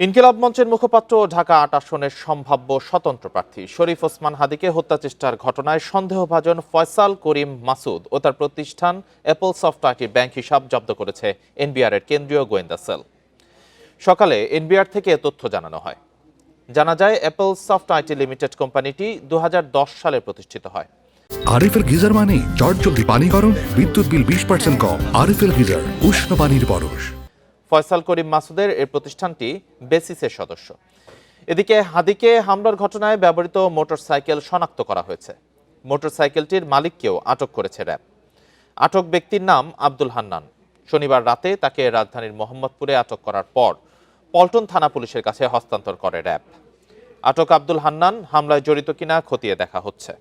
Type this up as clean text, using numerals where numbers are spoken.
ইনকিলাব মঞ্চের মুখপাত্র ও ঢাকা ৮ আসনের সম্ভাব্য স্বতন্ত্র প্রার্থী শরীফ ওসমান হাদীকে হত্যাচেষ্টার ঘটনায় সন্দেহভাজন ফয়সাল করিম মাসুদ ও তার প্রতিষ্ঠান অ্যাপল সফট আইটির ব্যাংক হিসাব জব্দ করেছে এনবিআর এর কেন্দ্রীয় গোয়েন্দা সেল। সকালে এনবিআর থেকে এ তথ্য জানানো হয়। জানা যায় অ্যাপল সফট আইটি লিমিটেড কোম্পানিটি ২০১০ সালে প্রতিষ্ঠিত হয়। আরএফএল গিজার মানে চটজলদি পানি গরম, বিদ্যুৎ বিল 20% কম। আরএফএল গিজার, উষ্ণ পানির পরশ। ফয়সাল করিম মাসুদের এই প্রতিষ্ঠানটি বেসিসের সদস্য। এদিকে হাদীকে হামলার ঘটনায় ব্যবহৃত মোটরসাইকেল শনাক্ত করা হয়েছে। মোটরসাইকেলটির মালিককেও আটক করেছে র্যাব। আটক ব্যক্তির নাম আব্দুল হান্নান। শনিবার রাতে তাকে রাজধানীর মোহাম্মদপুরে আটক করার পর পল্টন থানা পুলিশের কাছে হস্তান্তর করে র্যাব। আটক আব্দুল হান্নান হামলায় জড়িত কিনা খতিয়ে দেখা হচ্ছে।